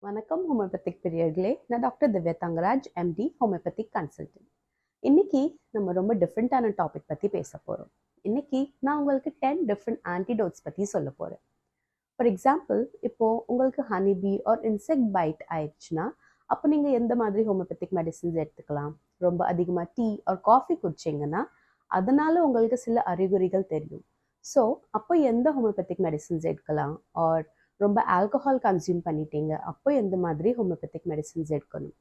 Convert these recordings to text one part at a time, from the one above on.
வணக்கம் ஹோமியோபதிக் பிரியர்களே. நான் doctor Divya Thangaraj, MD, homeopathic consultant. இன்னைக்கு நம்ம ரொம்ப டிஃப்ரெண்ட்டான டாபிக் பற்றி பேச போகிறோம். இன்னைக்கு நான் உங்களுக்கு 10 டிஃப்ரெண்ட் ஆன்டிடோட்ஸ் பற்றி சொல்ல போகிறேன். ஃபார் எக்ஸாம்பிள், இப்போது உங்களுக்கு ஹனிபி ஆர் இன்செக்ட் பைட் ஆயிடுச்சுன்னா அப்போ நீங்கள் எந்த மாதிரி ஹோமியோபதிக் மெடிசின்ஸ் எடுத்துக்கலாம். ரொம்ப அதிகமாக டீ ஆர் காஃபி குடிச்சிங்கன்னா அதனால் உங்களுக்கு சில அறிகுறிகள் தெரியும். ஸோ அப்போ எந்த ஹோமியோபதிக் மெடிசின்ஸ் எடுக்கலாம், ஆர் ரொம்ப ஆல்கஹால் கன்சியூம் பண்ணிட்டீங்க அப்போ எந்த மாதிரி ஹோமியோபதிக் மெடிசின்ஸ் எடுக்கணும்.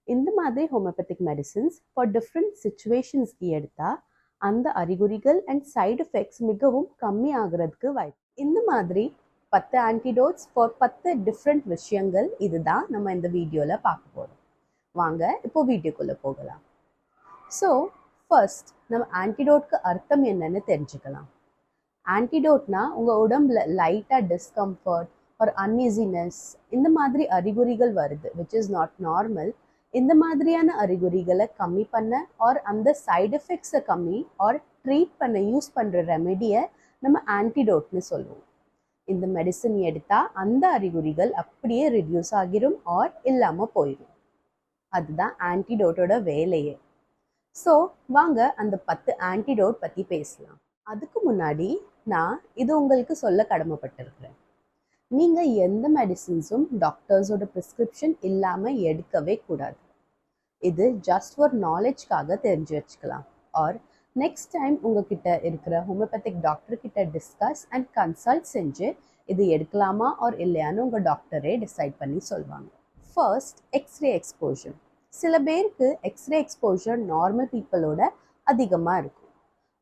இந்த மாதிரி ஹோமியோபதிக் மெடிசின்ஸ் ஃபார் டிஃப்ரெண்ட் சுச்சுவேஷன்ஸ்க்கு எடுத்தால் அந்த அறிகுறிகள் அண்ட் சைடு எஃபெக்ட்ஸ் மிகவும் கம்மி ஆகிறதுக்கு வாய்ப்பு. இந்த மாதிரி 10 ஆன்டிடோட்ஸ் ஃபார் 10 டிஃப்ரெண்ட் விஷயங்கள் இதுதான் நம்ம இந்த வீடியோவில் பார்க்க போகிறோம். வாங்க இப்போ வீடியோக்குள்ளே போகலாம். ஸோ ஃபர்ஸ்ட் நம்ம ஆன்டிடோட்க்கு அர்த்தம் என்னன்னு தெரிஞ்சுக்கலாம். ஆன்டிடோட்னா உங்கள் உடம்புல லைட்டாக டிஸ்கம்ஃபர்ட் ஒரு அன்ஈசினஸ் இந்த மாதிரி அறிகுறிகள் வருது, விச் இஸ் நாட் நார்மல். இந்த மாதிரியான அறிகுறிகளை கம்மி பண்ண ஆர் அந்த சைடு எஃபெக்ட்ஸை கம்மி ஆர் ட்ரீட் பண்ண யூஸ் பண்ணுற ரெமெடியை நம்ம ஆன்டிடோட்னு சொல்லுவோம். இந்த மெடிசன் எடுத்தால் அந்த அறிகுறிகள் அப்படியே ரிடியூஸ் ஆகிரும் ஆர் இல்லாமல் போயிடும். அதுதான் ஆன்டிடோட்டோட வேலையே. ஸோ வாங்க அந்த 10 ஆன்டிடோட் பற்றி பேசலாம். அதுக்கு முன்னாடி நான் இது உங்களுக்கு சொல்ல கடமைப்பட்டிருக்கிறேன். நீங்கள் எந்த மெடிசின்ஸும் டாக்டர்ஸோட ப்ரிஸ்கிரிப்ஷன் இல்லாமல் எடுக்கவே கூடாது. இது ஜஸ்ட் ஒரு நாலேஜ்க்காக தெரிஞ்சு வச்சுக்கலாம். ஆர் நெக்ஸ்ட் டைம் உங்ககிட்ட இருக்கிற ஹோமியோபதிக் டாக்டர்கிட்ட டிஸ்கஸ் அண்ட் கன்சல்ட் செஞ்சு இது எடுக்கலாமா ஆர் இல்லையான்னு உங்கள் டாக்டரே டிசைட் பண்ணி சொல்லுவாங்க. First, x-ray exposure. சில பேருக்கு எக்ஸ்ரே எக்ஸ்போஜர் நார்மல் பீப்புளோட அதிகமாக இருக்கும்.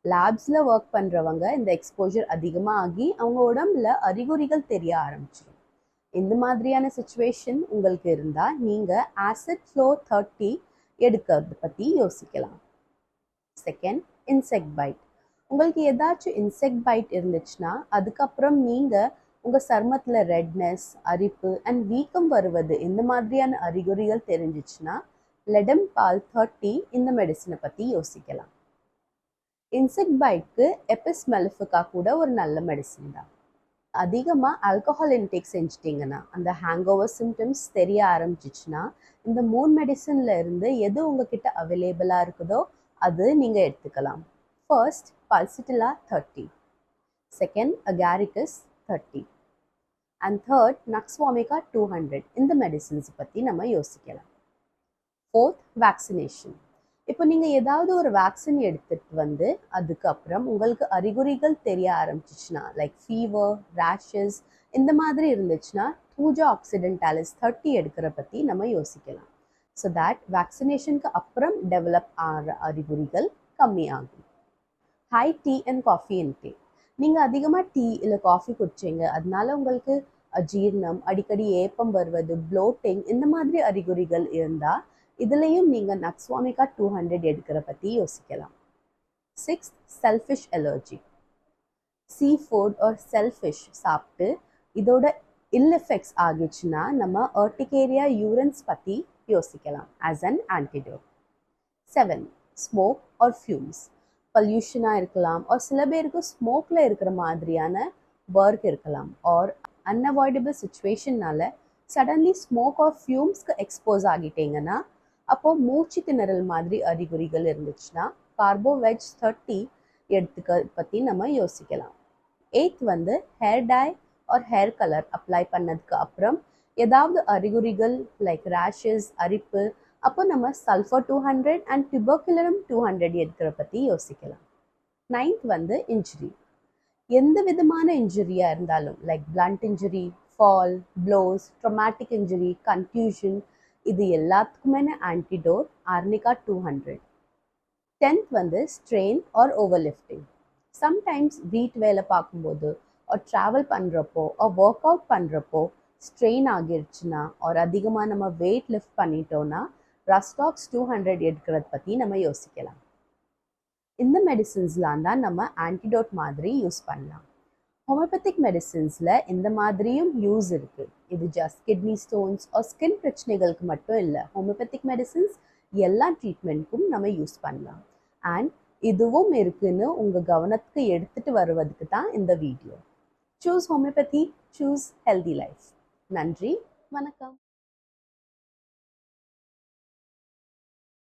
லேப்ஸில் ஒர்க் பண்ணுறவங்க இந்த எக்ஸ்போஜர் அதிகமாக ஆகி அவங்க உடம்புல அறிகுறிகள் தெரிய ஆரம்பிச்சிடும். இந்த மாதிரியான சுச்சுவேஷன் உங்களுக்கு இருந்தால் நீங்கள் ஆசிட் ஃப்ளோ 30 எடுக்கிறது பற்றி யோசிக்கலாம். Second, insect byte. உங்களுக்கு ஏதாச்சும் இன்செக்ட் பைட் இருந்துச்சுன்னா அதுக்கப்புறம் நீங்கள் உங்கள் சருமத்தில் ரெட்னஸ், அரிப்பு அண்ட் வீக்கம் வருவது இந்த மாதிரியான அறிகுறிகள் தெரிஞ்சிச்சுன்னா லெடம் பால் 30 இந்த மெடிசனை பற்றி யோசிக்கலாம். இன்செக்ட் பைட்க்கு எபிஸ் மெலிஃபிகா கூட ஒரு நல்ல மெடிசன் தான். அதிகமாக ஆல்கஹால் இன்டேக் செஞ்சிட்டிங்கன்னா அந்த ஹேங் ஓவர் சிம்டம்ஸ் தெரிய ஆரம்பிச்சிச்சுன்னா இந்த 3 மெடிசனில் இருந்து எது உங்ககிட்ட அவைலபிளாக இருக்குதோ அது நீங்கள் எடுத்துக்கலாம். First, pulsatilla 30, second agaricus 30 and third nux vomica 200. இந்த மெடிசின்ஸ் பற்றி நம்ம யோசிக்கலாம். Fourth, vaccination. இப்போ நீங்கள் ஏதாவது ஒரு வேக்சின் எடுத்துகிட்டு வந்து அதுக்கப்புறம் உங்களுக்கு அறிகுறிகள் தெரிய ஆரம்பிச்சிச்சுன்னா லைக் ஃபீவர், ரேஷஸ் இந்த மாதிரி இருந்துச்சுன்னா தூஜா ஆக்சிடென்டாலிஸ் 30 எடுக்கிற பற்றி நம்ம யோசிக்கலாம். ஸோ தட் வேக்சினேஷனுக்கு அப்புறம் டெவலப் ஆகிற அறிகுறிகள் கம்மியாகும். High tea and coffee intake. நீங்கள் அதிகமாக டீ இல்லை காஃபி குடிச்சிங்க அதனால உங்களுக்கு அஜீர்ணம், அடிக்கடி ஏப்பம் வருவது, ப்ளோட்டிங் இந்த மாதிரி அறிகுறிகள் இருந்தால் இதுலேயும் நீங்கள் நக்ஸ்வாமிகா 200 எடுக்கிற பற்றி யோசிக்கலாம். Sixth, shellfish allergy. Seafood or shellfish சாப்பிட்டு இதோட இல் எஃபெக்ட்ஸ் ஆகிடுச்சுன்னா நம்ம அர்டிகேரியா யூரன்ஸ் பற்றி யோசிக்கலாம் as an antidote. 7, smoke or fumes. பொல்யூஷனாக இருக்கலாம் ஆர் சில பேருக்கு ஸ்மோக்கில் இருக்கிற மாதிரியான ஒர்க் இருக்கலாம் ஆர் அன்அவாய்டபிள் சுச்சுவேஷன்னால சடன்லி ஸ்மோக் ஆர் ஃபியூம்ஸ்க்கு எக்ஸ்போஸ் ஆகிட்டீங்கன்னா அப்போது மூச்சு திணறல் மாதிரி அறிகுறிகள் இருந்துச்சுன்னா கார்போவெஜ் 30 எடுத்துக்க பற்றி நம்ம யோசிக்கலாம். 8th, hair dye or hair colour apply பண்ணதுக்கு அப்புறம் ஏதாவது அறிகுறிகள் லைக் ரேஷஸ், அரிப்பு அப்போ நம்ம சல்ஃபர் 200 அண்ட் டியூபர்குலரம் 200 எடுக்கிற பற்றி யோசிக்கலாம். 9th, injury. எந்த விதமான இன்ஜுரியாக இருந்தாலும் like blunt injury, fall, blows, traumatic injury, contusion இது எல்லாத்துக்குமே antidote arnica 200. 10th, strain or over lifting. Sometimes வீட் வேலை பார்க்கும்போது ஆர் ட்ராவல் பண்ணுறப்போ ஆர் ஒர்க் அவுட் பண்ணுறப்போ ஸ்ட்ரெயின் ஆகிருச்சுன்னா ஆர் அதிகமாக நம்ம வெயிட் லிஃப்ட் பண்ணிட்டோன்னா ரஸ்டாக்ஸ் 200 எடுக்கிறத பற்றி நம்ம யோசிக்கலாம். இந்த மெடிசின்ஸ்லாம் தான் நம்ம ஆன்டிடோட் மாதிரி யூஸ் பண்ணலாம். ஹோமியோபதிக் மெடிசின்ஸில் இந்த மாதிரியும் யூஸ் இருக்குது. இது just kidney stones or skin பிரச்சனைகளுக்கு மட்டும் இல்லை. ஹோமியோபதிக் மெடிசின்ஸ் எல்லா ட்ரீட்மெண்ட்க்கும் நம்ம யூஸ் பண்ணலாம். அண்ட் இதுவும் இருக்குன்னு உங்கள் கவனத்துக்கு எடுத்துகிட்டு வருவதுக்கு தான் இந்த video. Choose homeopathy, choose healthy life. நன்றி, வணக்கம்.